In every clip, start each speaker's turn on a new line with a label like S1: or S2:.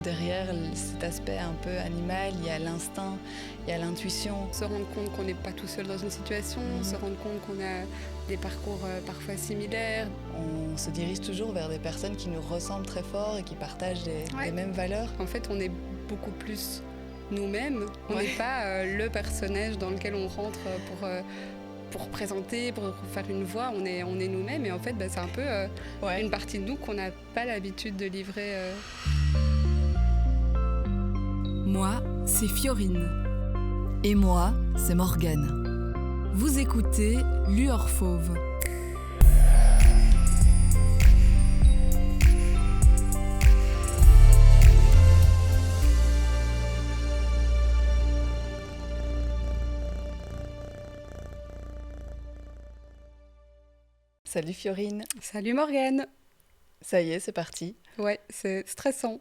S1: Derrière cet aspect un peu animal, il y a l'instinct, il y a l'intuition.
S2: Se rendre compte qu'on n'est pas tout seul dans une situation, se rendre compte qu'on a des parcours parfois similaires.
S1: On se dirige toujours vers des personnes qui nous ressemblent très fort et qui partagent les mêmes valeurs.
S2: En fait, on est beaucoup plus nous-mêmes. On n'est pas le personnage dans lequel on rentre pour présenter, pour faire une voix. On est nous-mêmes et en fait, c'est un peu une partie de nous qu'on n'a pas l'habitude de livrer.
S3: Moi, c'est Fiorine.
S4: Et moi, c'est Morgane.
S3: Vous écoutez Lueur Fauve.
S1: Salut Fiorine.
S2: Salut Morgane.
S1: Ça y est, c'est parti.
S2: Ouais, c'est stressant.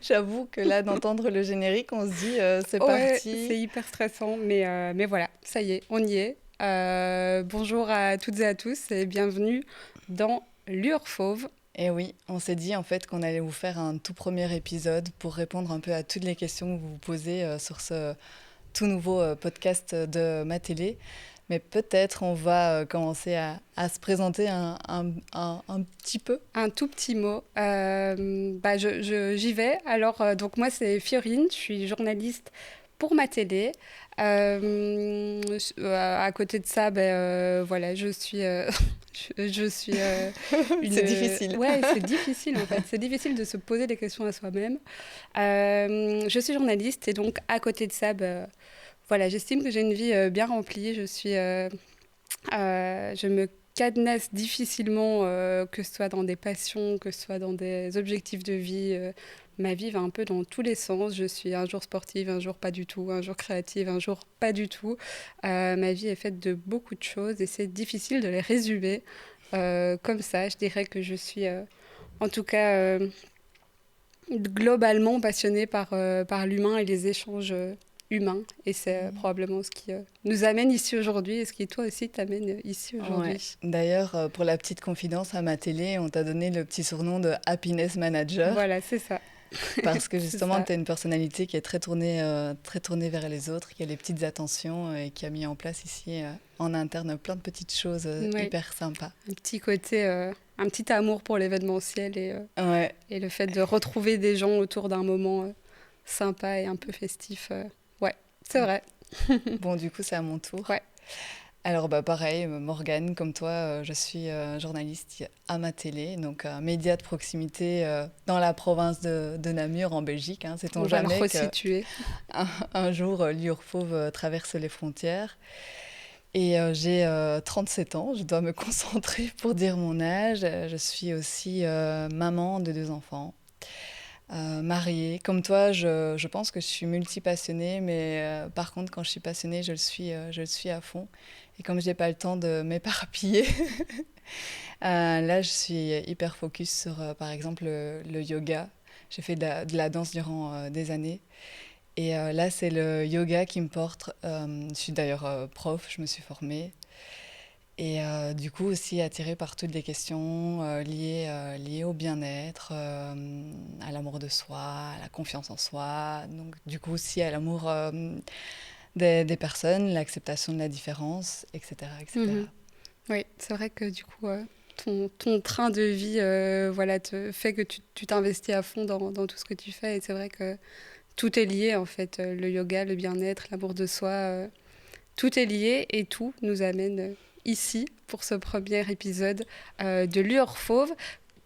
S1: J'avoue que là, d'entendre le générique, on se dit c'est parti.
S2: C'est hyper stressant, mais voilà, ça y est, on y est. Bonjour à toutes et à tous et bienvenue dans Lueur Fauve.
S1: Et oui, on s'est dit en fait qu'on allait vous faire un tout premier épisode pour répondre un peu à toutes les questions que vous vous posez sur ce tout nouveau podcast de Ma Télé. Mais peut-être on va commencer à se présenter un petit peu.
S2: Un tout petit mot. J'y vais. Alors, donc moi, c'est Fiorine. Je suis journaliste pour Ma Télé. À côté de ça, voilà, je suis
S1: C'est difficile.
S2: Ouais, c'est difficile en fait. C'est difficile de se poser des questions à soi-même. Je suis journaliste et donc à côté de ça, voilà, j'estime que j'ai une vie bien remplie. Je me cadenasse difficilement, que ce soit dans des passions, que ce soit dans des objectifs de vie. Ma vie va un peu dans tous les sens. Je suis un jour sportive, un jour pas du tout, un jour créative, un jour pas du tout. Ma vie est faite de beaucoup de choses et c'est difficile de les résumer comme ça. Je dirais que je suis, en tout cas, globalement passionnée par l'humain et les échanges humain et c'est probablement ce qui nous amène ici aujourd'hui et ce qui toi aussi t'amène ici aujourd'hui.
S1: Ouais. D'ailleurs, pour la petite confidence à Ma Télé, on t'a donné le petit surnom de Happiness Manager.
S2: Voilà, c'est ça.
S1: Parce que justement, tu as une personnalité qui est très tournée vers les autres, qui a les petites attentions et qui a mis en place ici en interne plein de petites choses hyper sympas.
S2: Un petit côté, un petit amour pour l'événementiel et le fait de retrouver des gens autour d'un moment sympa et un peu festif. C'est vrai.
S1: Bon, du coup, c'est à mon tour.
S2: Ouais.
S1: Alors, pareil, Morgane, comme toi, je suis journaliste à Ma Télé, donc un média de proximité dans la province de Namur, en Belgique. Hein. Sait-on jamais
S2: le resituer.
S1: Un jour, Lueur Fauve traverse les frontières. Et j'ai 37 ans, je dois me concentrer pour dire mon âge. Je suis aussi maman de 2 enfants. Mariée. Comme toi, je pense que je suis multipassionnée, mais par contre, quand je suis passionnée, je le suis à fond. Et comme je n'ai pas le temps de m'éparpiller, là, je suis hyper focus sur, par exemple, le yoga. J'ai fait de la danse durant des années. Et là, c'est le yoga qui me porte. Je suis d'ailleurs prof, je me suis formée. Et du coup aussi attirée par toutes les questions liées au bien-être, à l'amour de soi, à la confiance en soi, donc du coup aussi à l'amour des personnes, l'acceptation de la différence, etc. etc.
S2: Mm-hmm. Oui, c'est vrai que du coup, ton train de vie te fait que tu t'investis à fond dans tout ce que tu fais et c'est vrai que tout est lié en fait, le yoga, le bien-être, l'amour de soi, tout est lié et tout nous amène ici pour ce premier épisode de Lueur Fauve.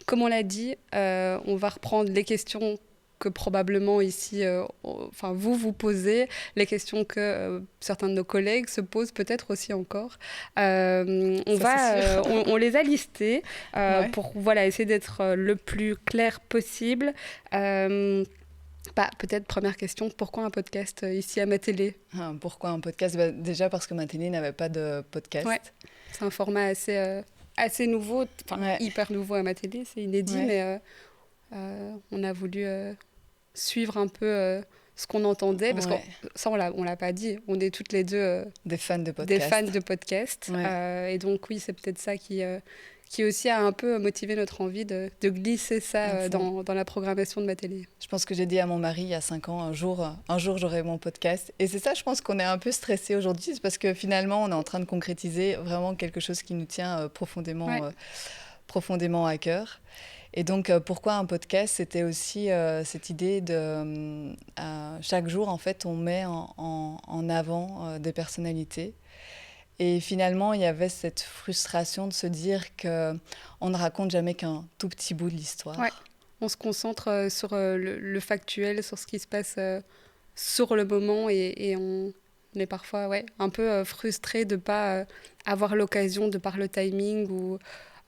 S2: Comme on l'a dit, on va reprendre les questions que probablement ici, vous posez, les questions que certains de nos collègues se posent peut-être aussi encore. On les a listées pour essayer d'être le plus clair possible. Peut-être première question, pourquoi un podcast ici à Ma Télé ?
S1: Pourquoi un podcast ? Déjà parce que Ma Télé n'avait pas de podcast.
S2: Ouais. C'est un format assez nouveau, hyper nouveau à Ma Télé, c'est inédit, mais on a voulu suivre un peu ce qu'on entendait, parce que ça, on l'a pas dit, on est toutes les deux
S1: des fans de podcast.
S2: Des fans de podcast. Et donc oui, c'est peut-être ça qui qui aussi a un peu motivé notre envie de glisser ça
S1: À fond.
S2: dans la programmation de ma télé.
S1: Je pense que j'ai dit à mon mari il y a 5 ans, un jour j'aurai mon podcast. Et c'est ça, je pense qu'on est un peu stressé aujourd'hui, c'est parce que finalement, on est en train de concrétiser vraiment quelque chose qui nous tient
S2: Ouais.
S1: profondément à cœur. Et donc, pourquoi un podcast? C'était aussi cette idée de... chaque jour, en fait, on met en avant des personnalités. Et finalement, il y avait cette frustration de se dire qu'on ne raconte jamais qu'un tout petit bout de l'histoire.
S2: Ouais. On se concentre sur le factuel, sur ce qui se passe sur le moment et on est parfois un peu frustré de ne pas avoir l'occasion, de par le timing ou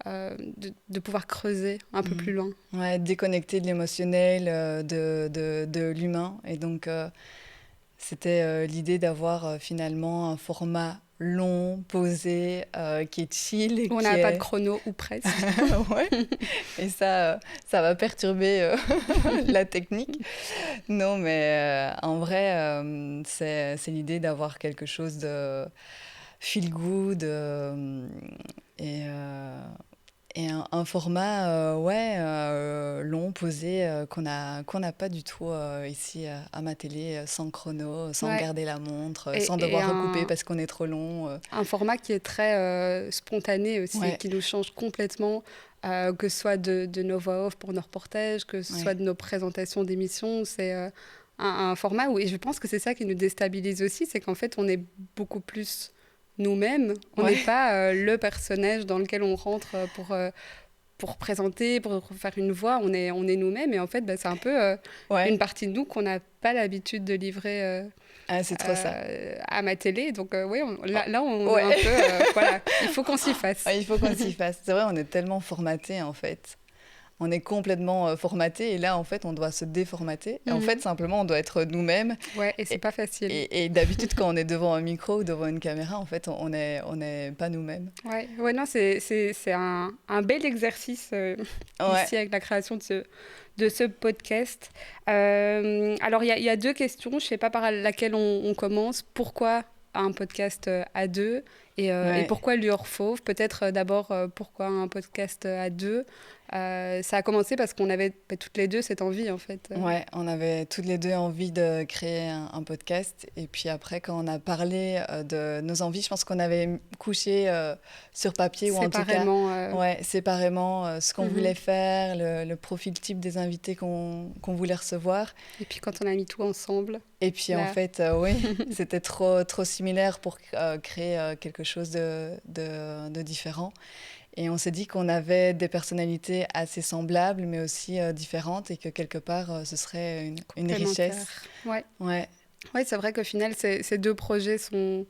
S2: de pouvoir creuser un peu plus loin.
S1: Ouais, déconnecté de l'émotionnel, de l'humain. Et donc, c'était l'idée d'avoir finalement un format long, posé, qui est chill. Et
S2: On
S1: qui
S2: n'a
S1: est...
S2: pas de chrono ou presque.
S1: Ouais. Et ça va perturber la technique. Non, mais en vrai, c'est l'idée d'avoir quelque chose de feel good et, euh, et un format long, posé, qu'on n'a pas du tout ici à ma télé, sans chrono, sans
S2: Ouais.
S1: regarder la montre,
S2: Et-
S1: sans
S2: et
S1: devoir
S2: un-
S1: recouper parce qu'on est trop long.
S2: Un format qui est très spontané aussi,
S1: Ouais.
S2: qui nous change complètement, que ce soit de nos voix off pour nos reportages, que ce
S1: Ouais.
S2: soit de nos présentations d'émissions. C'est un format où, et je pense que c'est ça qui nous déstabilise aussi, c'est qu'en fait, on est beaucoup plus nous-mêmes. On
S1: Ouais.
S2: n'est pas le personnage dans lequel on rentre pour présenter, pour faire une voix. On est nous-mêmes. Et en fait, c'est un peu
S1: Ouais.
S2: une partie de nous qu'on n'a pas l'habitude de livrer
S1: Ah, c'est trop ça.
S2: à ma télé. Donc, oui, là, on
S1: Ouais.
S2: est un peu... voilà, il faut qu'on s'y fasse.
S1: Ah, il faut qu'on s'y fasse. C'est vrai, on est tellement formaté en fait. On est complètement formaté et là, en fait, on doit se déformater. Et en
S2: Mhm.
S1: fait, simplement, on doit être nous-mêmes.
S2: Ouais, et c'est pas facile.
S1: Et d'habitude, quand on est devant un micro ou devant une caméra, en fait, on n'est pas nous-mêmes.
S2: Ouais, non, c'est un bel exercice
S1: Ouais.
S2: ici avec la création de ce podcast. Alors, il y a deux questions. Je sais pas par laquelle on commence. Pourquoi un podcast à deux et
S1: Ouais.
S2: pourquoi Lueur Fauve? Peut-être d'abord pourquoi un podcast à deux. Ça a commencé parce qu'on avait toutes les deux cette envie en fait.
S1: Ouais, on avait toutes les deux envie de créer un podcast. Et puis après, quand on a parlé de nos envies, je pense qu'on avait couché sur papier ou en tout cas
S2: Séparément.
S1: ouais, séparément ce qu'on
S2: Mhm.
S1: voulait faire, le profil type des invités qu'on voulait recevoir.
S2: Et puis quand on a mis tout ensemble.
S1: Et puis en
S2: Là.
S1: fait, oui, c'était trop similaire pour créer quelque chose de différent. Et on s'est dit qu'on avait des personnalités assez semblables, mais aussi différentes, et que quelque part, ce serait une richesse.
S2: Ouais.
S1: Ouais,
S2: Ouais, c'est vrai qu'au final, ces deux projets sont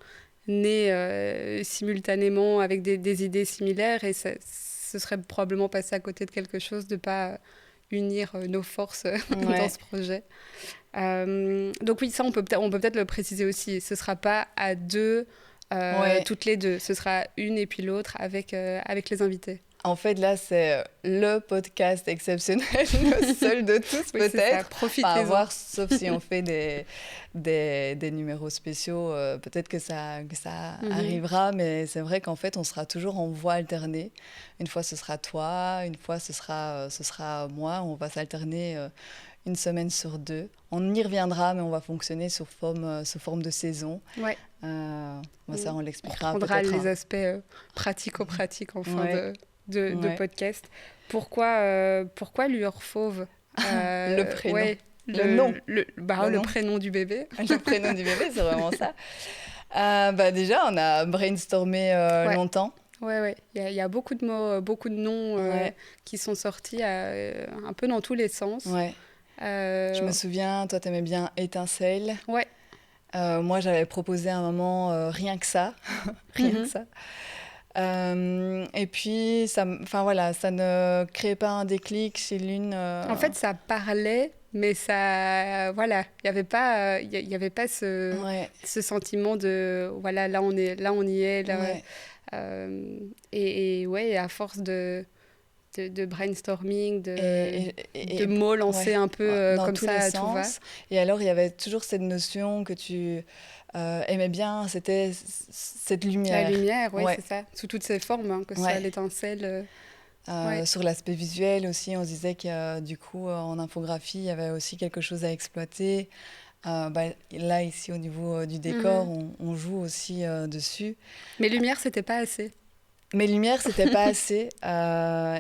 S2: nés simultanément avec des idées similaires et ce serait probablement passé à côté de quelque chose de ne pas unir nos forces
S1: Ouais.
S2: dans ce projet. Donc oui, ça, on peut peut-être le préciser aussi. Ce ne sera pas à deux,
S1: Ouais.
S2: toutes les deux. Ce sera une et puis l'autre avec les invités.
S1: En fait, là, c'est le podcast exceptionnel, le seul de tous
S2: Oui, c'est ça.
S1: peut-être. Pas à
S2: Profitez-en.
S1: voir, sauf si on fait des numéros spéciaux, peut-être que ça
S2: Mhm.
S1: arrivera, mais c'est vrai qu'en fait, on sera toujours en voix alternée. Une fois, ce sera toi, une fois, ce sera moi. On va s'alterner une semaine sur 2. On y reviendra, mais on va fonctionner sous forme de saison.
S2: Ouais.
S1: Ça, on
S2: On
S1: l'expliquera
S2: reprendra
S1: peut-être.
S2: les aspects pratico-pratiques en fin
S1: Ouais.
S2: de
S1: Ouais.
S2: podcast. Pourquoi Lueur Fauve
S1: Le prénom.
S2: Ouais,
S1: Le nom.
S2: Le
S1: Le nom.
S2: prénom du bébé.
S1: Le prénom du bébé, c'est vraiment ça. Déjà, on a brainstormé
S2: Ouais.
S1: longtemps.
S2: Ouais. Il y a beaucoup de mots, beaucoup de noms
S1: Ouais.
S2: qui sont sortis un peu dans tous les sens.
S1: Ouais. Je me souviens, toi, t'aimais bien Étincelle.
S2: Ouais.
S1: Moi, j'avais proposé à un moment rien que ça. Rien
S2: Mhm.
S1: que ça. Et puis, ça ne crée pas un déclic chez l'une.
S2: En fait, ça parlait, mais ça, voilà, il y avait pas
S1: ouais.
S2: ce sentiment de, voilà, là on y est, là.
S1: Ouais.
S2: Et ouais, à force de brainstorming,
S1: Et
S2: de mots lancés
S1: ouais,
S2: un peu
S1: dans
S2: comme
S1: tous
S2: ça
S1: les
S2: à tout va.
S1: sens. Et alors, il y avait toujours cette notion que tu aimais bien, c'était cette lumière.
S2: La lumière, ouais,
S1: Ouais.
S2: c'est ça, sous toutes ses formes, hein, que ce
S1: Ouais.
S2: soit l'étincelle, Ouais.
S1: Sur l'aspect visuel aussi, on se disait que du coup, en infographie, il y avait aussi quelque chose à exploiter. Là, ici, au niveau du décor,
S2: Mhm.
S1: on joue aussi dessus.
S2: Mais lumière, c'était pas assez.
S1: Mes lumières, c'était pas assez.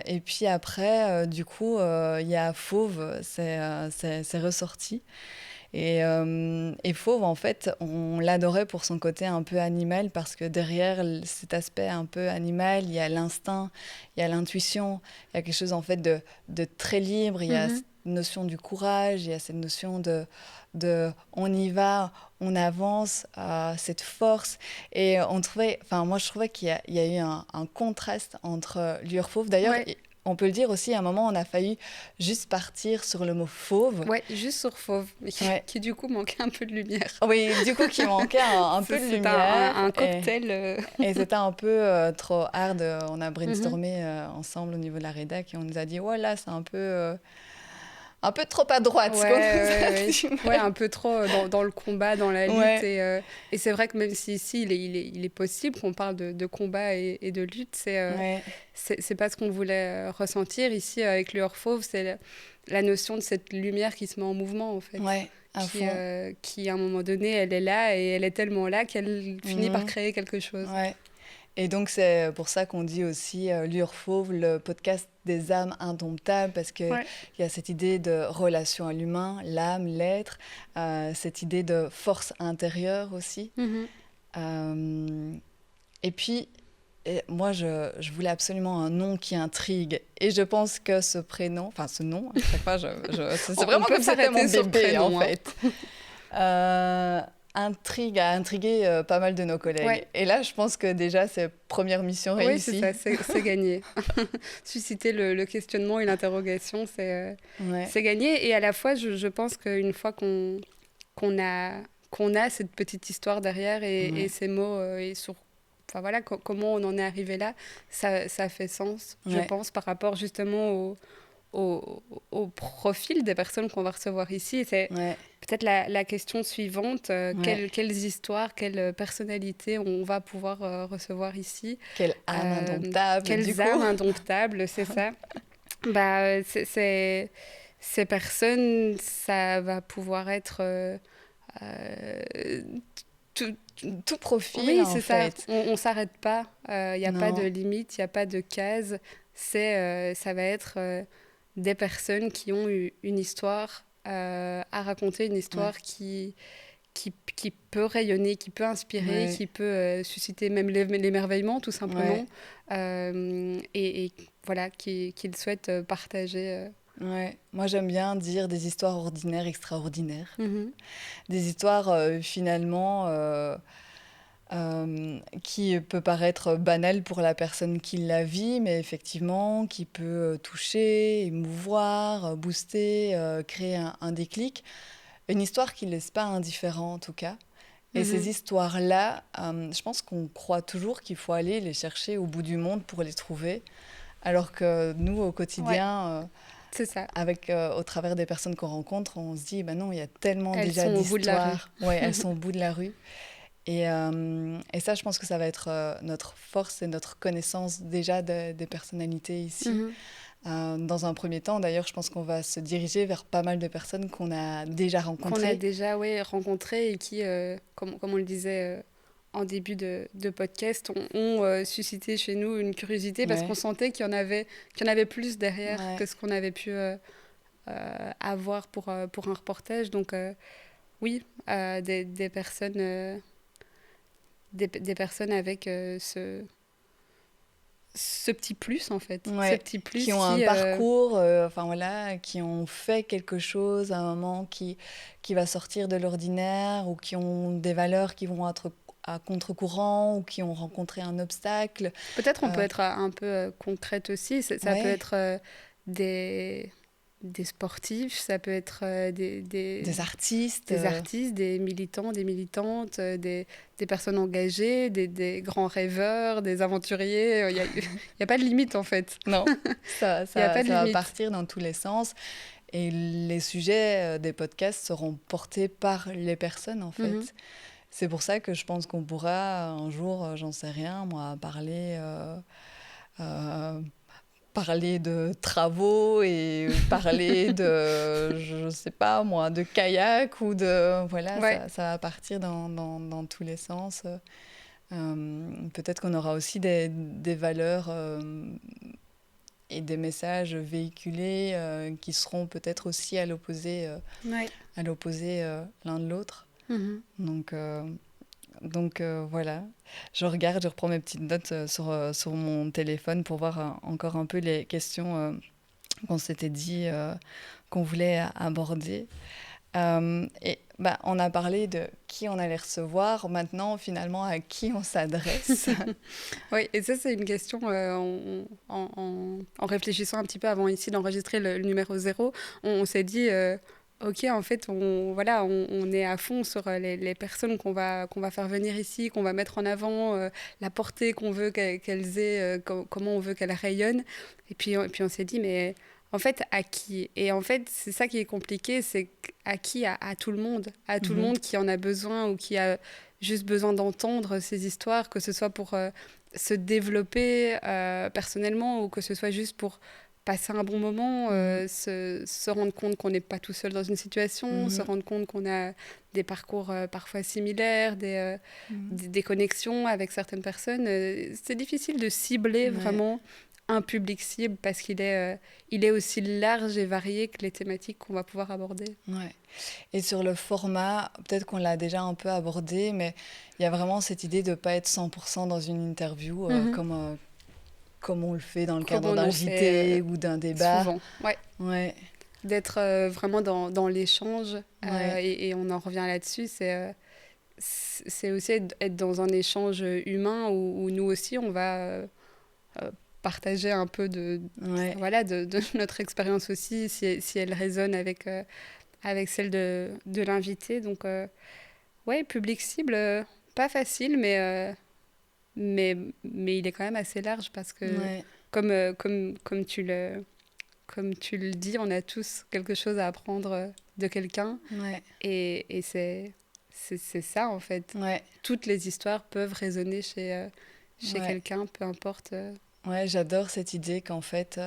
S1: Et puis après, du coup, il y a Fauve, c'est ressorti. Et Fauve, en fait, on l'adorait pour son côté un peu animal parce que derrière cet aspect un peu animal, il y a l'instinct, il y a l'intuition, il y a quelque chose en fait de très libre, il y a
S2: Mhm.
S1: cette notion du courage, il y a cette notion de on y va, on avance, cette force. Et on trouvait, enfin moi je trouvais il y a eu un contraste entre Lueur Fauve. D'ailleurs,
S2: Ouais.
S1: on peut le dire aussi, à un moment on a failli juste partir sur le mot fauve.
S2: Ouais, juste sur Fauve, mais
S1: Ouais.
S2: qui du coup manquait un peu de lumière.
S1: Oui, du coup, qui manquait un peu de
S2: C'est
S1: lumière.
S2: un
S1: Et,
S2: cocktail.
S1: et c'était un peu trop hard. On a
S2: Mhm.
S1: brainstormé ensemble au niveau de la rédac et on nous a dit, voilà, c'est un peu trop à droite
S2: Ouais,
S1: ce qu'on nous
S2: ouais,
S1: a
S2: ouais.
S1: dit.
S2: Ouais, un peu trop dans le combat, dans la lutte.
S1: Ouais,
S2: Et c'est vrai que même si ici, il est possible qu'on parle de combat et de lutte,
S1: ouais,
S2: c'est pas ce qu'on voulait ressentir. Ici, avec Lueur Fauve, c'est la notion de cette lumière qui se met en mouvement, en fait.
S1: ouais, à fond.
S2: Qui, à un moment donné, elle est là et elle est tellement là qu'elle finit par
S1: Mhm,
S2: créer quelque chose.
S1: ouais. Et donc, c'est pour ça qu'on dit aussi Lueur Fauve, le podcast des âmes indomptables, parce qu'il
S2: Ouais.
S1: y a cette idée de relation à l'humain, l'âme, l'être, cette idée de force intérieure aussi.
S2: Mhm.
S1: Euh, et puis, moi, je voulais absolument un nom qui intrigue. Et je pense que ce prénom, enfin ce nom, à chaque fois, c'est
S2: On
S1: vraiment
S2: peut
S1: comme si c'était mon
S2: s'arrêter sur
S1: bébé, en
S2: prénom, hein.
S1: fait. Euh, a intrigué pas mal de nos collègues.
S2: Ouais.
S1: Et là, je pense que déjà, c'est première mission
S2: Oui, c'est
S1: réussie.
S2: ça, c'est gagné. Susciter le questionnement et l'interrogation,
S1: Ouais,
S2: c'est gagné. Et à la fois, je pense qu'une fois qu'on qu'on a cette petite histoire derrière et
S1: ouais,
S2: ces mots et sur enfin voilà, comment on en est arrivé là, ça fait sens, je
S1: ouais,
S2: pense, par rapport justement au, au profil des personnes qu'on va recevoir ici. Et c'est
S1: ouais,
S2: peut-être la question suivante,
S1: ouais.
S2: quelles histoires, quelles personnalités on va pouvoir recevoir ici.
S1: Quelle âme indomptable, du
S2: Quelles
S1: coup.
S2: âmes indomptables, c'est ça. Ces personnes, ça va pouvoir être euh, tout,
S1: Tout profil,
S2: oui,
S1: en
S2: c'est ça.
S1: fait.
S2: On s'arrête pas. Il n'y a pas de
S1: Non,
S2: limite, il n'y a pas de case. Ça va être des personnes qui ont eu une histoire à raconter, une
S1: ouais,
S2: histoire qui peut rayonner, qui peut inspirer,
S1: ouais,
S2: qui peut susciter même l'émerveillement, tout
S1: ouais.
S2: simplement. Et voilà, qu'ils souhaitent partager.
S1: Ouais. Moi, j'aime bien dire des histoires ordinaires, extraordinaires.
S2: Mhm.
S1: Des histoires finalement qui peut paraître banale pour la personne qui la vit, mais effectivement qui peut toucher, émouvoir, booster, créer un déclic. Une histoire qui ne laisse pas indifférent en tout cas. Et ces
S2: Mhm.
S1: histoires-là, je pense qu'on croit toujours qu'il faut aller les chercher au bout du monde pour les trouver, alors que nous, au
S2: Ouais,
S1: quotidien,
S2: c'est ça.
S1: au travers des personnes qu'on rencontre, on se dit, bah non, il y a tellement
S2: Elles
S1: déjà
S2: sont au bout de la rue.
S1: d'histoires. Ouais, elles sont au bout de la rue. Et ça, je pense que ça va être notre force et notre connaissance déjà des personnalités ici.
S2: Mhm.
S1: Dans un premier temps, d'ailleurs, je pense qu'on va se diriger vers pas mal de personnes qu'on a déjà
S2: Qu'on a
S1: rencontrées.
S2: déjà ouais, rencontrés et qui, comme on le disait en début de podcast, ont suscité chez nous une curiosité parce qu'on
S1: Ouais,
S2: sentait qu'il y en avait plus derrière
S1: ouais,
S2: que ce qu'on avait pu avoir pour un reportage. Donc oui, des personnes, des personnes avec ce petit plus en fait. Ce
S1: ouais.
S2: petit
S1: Qui
S2: plus
S1: ont un
S2: qui...
S1: parcours, enfin voilà, qui ont fait quelque chose à un moment qui va sortir de l'ordinaire ou qui ont des valeurs qui vont être à contre-courant ou qui ont rencontré un obstacle.
S2: Peut-être on peut
S1: Euh,
S2: être un peu concrète aussi. Ça peut
S1: ouais,
S2: être des, des sportifs, ça peut être
S1: des artistes.
S2: des artistes, des militants, des militantes, des personnes engagées, des grands rêveurs, des aventuriers. Il y a pas de limite en fait.
S1: Non,
S2: Il n'y a pas de
S1: ça va
S2: limite.
S1: partir dans tous les sens. Et les sujets des podcasts seront portés par les personnes, en
S2: Mhm.
S1: fait. C'est pour ça que je pense qu'on pourra un jour, j'en sais rien, moi, parler, euh, parler de travaux et parler de, je sais pas moi, de kayak ou de... Voilà, ça va partir dans tous les sens. Peut-être qu'on aura aussi des valeurs et des messages véhiculés qui seront peut-être aussi à l'opposé l'un de l'autre. Donc voilà, je reprends mes petites notes sur mon téléphone pour voir encore un peu les questions qu'on s'était dit qu'on voulait aborder. On a parlé de qui on allait recevoir, maintenant finalement à qui on s'adresse.
S2: Oui, et ça c'est une question en réfléchissant un petit peu avant ici d'enregistrer le numéro 0, on s'est dit... Ok, en fait, on est à fond sur les personnes qu'on va faire venir ici, qu'on va mettre en avant, la portée qu'on veut qu'elles aient, comment on veut qu'elles rayonnent. Et puis on s'est dit, mais en fait, à qui? Et en fait, c'est ça qui est compliqué, c'est à qui? À tout le monde. À tout le monde qui en a besoin ou qui a juste besoin d'entendre ces histoires, que ce soit pour se développer personnellement ou que ce soit juste pour passer un bon moment, se rendre compte qu'on n'est pas tout seul dans une situation, se rendre compte qu'on a des parcours parfois similaires, des connexions avec certaines personnes. C'est difficile de cibler vraiment un public cible parce qu'il est aussi large et varié que les thématiques qu'on va pouvoir aborder.
S1: Ouais. Et sur le format, peut-être qu'on l'a déjà un peu abordé, mais il y a vraiment cette idée de ne pas être 100% dans une interview, comme on le fait dans le cadre d'un JT ou d'un débat.
S2: Souvent, ouais. D'être vraiment dans l'échange, et on en revient là-dessus, c'est aussi être dans un échange humain où nous aussi, on va partager un peu de notre expérience aussi, si elle résonne avec celle de l'invité. Donc, public cible, pas facile, mais il est quand même assez large parce que, comme tu le dis, on a tous quelque chose à apprendre de quelqu'un. Et c'est ça, en fait. Toutes les histoires peuvent résonner chez quelqu'un, peu importe.
S1: Ouais, j'adore cette idée qu'en fait,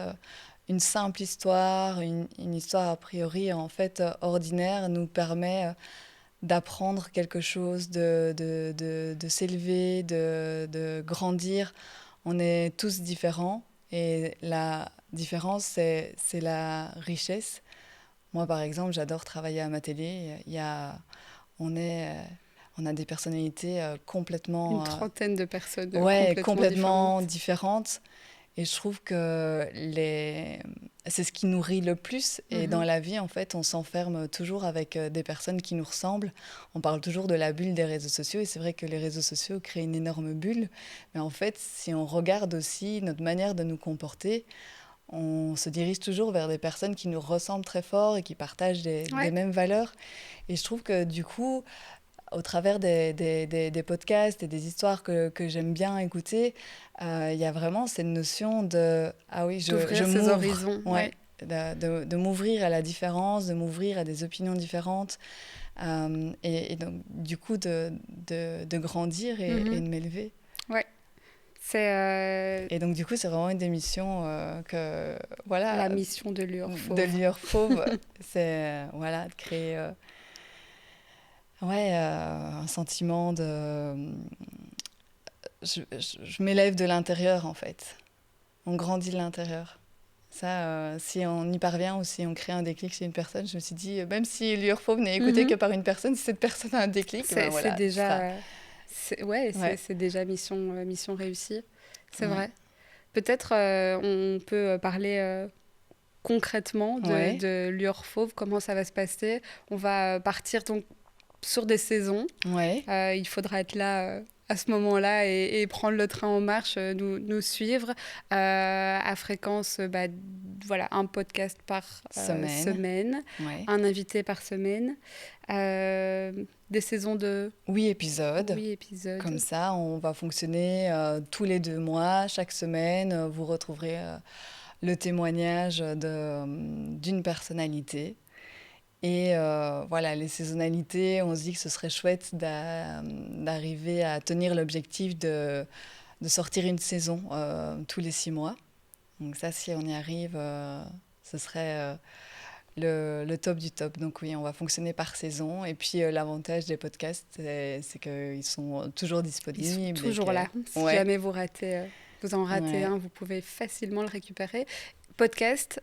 S1: une simple histoire, une histoire a priori en fait ordinaire nous permet d'apprendre quelque chose, de s'élever, de grandir. On est tous différents et la différence, c'est la richesse. Moi, par exemple, j'adore travailler à ma télé. On a des personnalités complètement...
S2: Une trentaine de personnes
S1: complètement différentes. Et je trouve que c'est ce qui nous rit le plus. Et dans la vie, en fait, on s'enferme toujours avec des personnes qui nous ressemblent. On parle toujours de la bulle des réseaux sociaux. Et c'est vrai que les réseaux sociaux créent une énorme bulle. Mais en fait, si on regarde aussi notre manière de nous comporter, on se dirige toujours vers des personnes qui nous ressemblent très fort et qui partagent des mêmes valeurs. Et je trouve que du coup... Au travers des podcasts et des histoires que j'aime bien écouter, il y a vraiment cette notion de... Ah oui,
S2: d'ouvrir ses horizons.
S1: De m'ouvrir à la différence, de m'ouvrir à des opinions différentes. Et donc, du coup, de grandir et de m'élever.
S2: Ouais.
S1: Et donc, du coup, c'est vraiment une des missions que... Voilà,
S2: la mission de Lueur Fauve.
S1: De Lueur Fauve, c'est de créer... un sentiment de... Je m'élève de l'intérieur, en fait. On grandit de l'intérieur. Ça, si on y parvient ou si on crée un déclic chez une personne, je me suis dit, même si Lueur Fauve n'est écouté que par une personne, si cette personne a un déclic,
S2: c'est déjà... C'est déjà mission réussie. C'est vrai. Peut-être on peut parler... concrètement de Lueur Fauve, comment ça va se passer. On va partir donc sur des saisons. Il faudra être là à ce moment-là et prendre le train en marche, nous suivre à fréquence, un podcast par semaine, un invité par semaine, des saisons de
S1: 8 épisodes. Comme ça, on va fonctionner tous les 2 mois, chaque semaine. Vous retrouverez le témoignage d'une personnalité. Et les saisonnalités, on se dit que ce serait chouette d'arriver à tenir l'objectif de sortir une saison tous les 6 mois. Donc ça, si on y arrive, ce serait le top du top. Donc oui, on va fonctionner par saison. Et puis l'avantage des podcasts, c'est qu'ils sont toujours disponibles.
S2: Ils sont toujours là. Si jamais vous en ratez un, vous pouvez facilement le récupérer. Podcast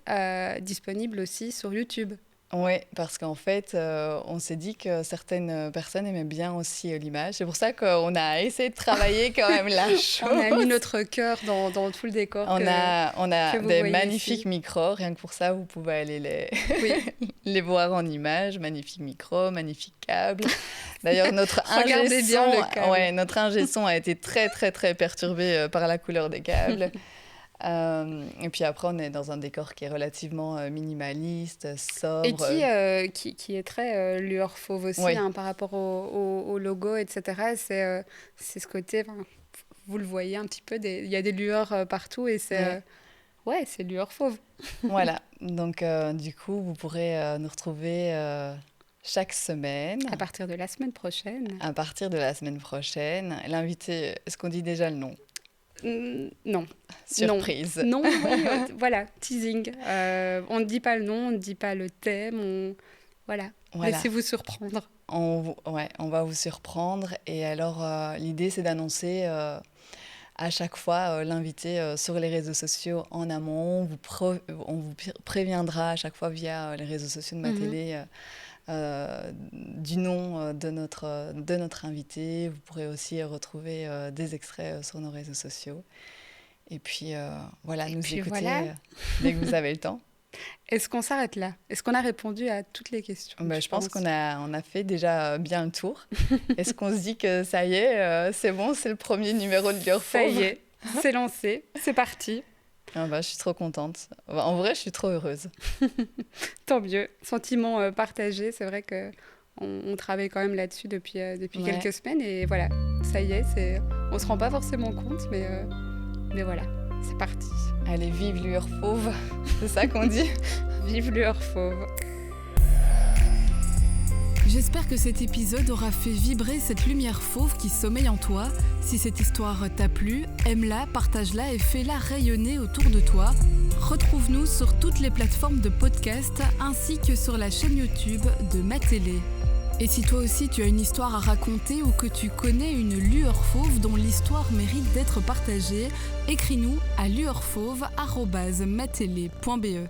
S2: disponible aussi sur YouTube.
S1: Oui, parce qu'en fait, on s'est dit que certaines personnes aimaient bien aussi l'image. C'est pour ça qu'on a essayé de travailler quand même la chose.
S2: On a mis notre cœur dans tout le décor.
S1: On a des magnifiques ici. Micros. Rien que pour ça, vous pouvez aller les voir en images. Magnifiques micros, magnifiques câbles. D'ailleurs, notre ingé son a été très, très, très perturbé par la couleur des câbles. Et puis après, on est dans un décor qui est relativement minimaliste, sobre.
S2: Et qui est très lueur fauve aussi, par rapport au logo, etc. C'est ce côté, vous le voyez un petit peu, il y a des lueurs partout et c'est lueur fauve.
S1: Voilà, donc du coup, vous pourrez nous retrouver chaque semaine.
S2: À partir de la semaine prochaine.
S1: À partir de la semaine prochaine. L'invité, est-ce qu'on dit déjà le nom ?
S2: Non.
S1: Surprise.
S2: Non, voilà, teasing. On ne dit pas le nom, on ne dit pas le thème. Voilà. Laissez-vous surprendre.
S1: On va vous surprendre. Et alors, l'idée, c'est d'annoncer à chaque fois l'invité sur les réseaux sociaux en amont. On vous préviendra à chaque fois via les réseaux sociaux de Matélé du nom de notre invité. Vous pourrez aussi retrouver des extraits sur nos réseaux sociaux. Et puis, nous écouter dès que vous avez le temps.
S2: Est-ce qu'on s'arrête là ? Est-ce qu'on a répondu à toutes les questions ?
S1: Je pense qu'on a fait déjà bien le tour. Est-ce qu'on se dit que ça y est, c'est bon, c'est le premier numéro de Lueur Fauve ?
S2: Ça y est, c'est lancé, c'est parti.
S1: Je suis trop contente. En vrai, je suis trop heureuse.
S2: Tant mieux. Sentiment partagé. C'est vrai qu'on travaille quand même là-dessus depuis quelques semaines. Et voilà, ça y est, on ne se rend pas forcément compte, mais voilà, c'est parti.
S1: Allez, vive Lueur Fauve. C'est ça qu'on dit ?
S2: Vive Lueur Fauve.
S3: J'espère que cet épisode aura fait vibrer cette lumière fauve qui sommeille en toi. Si cette histoire t'a plu, aime-la, partage-la et fais-la rayonner autour de toi. Retrouve-nous sur toutes les plateformes de podcast ainsi que sur la chaîne YouTube de Matélé. Et si toi aussi tu as une histoire à raconter ou que tu connais une lueur fauve dont l'histoire mérite d'être partagée, écris-nous à lueurfauve@matélé.be.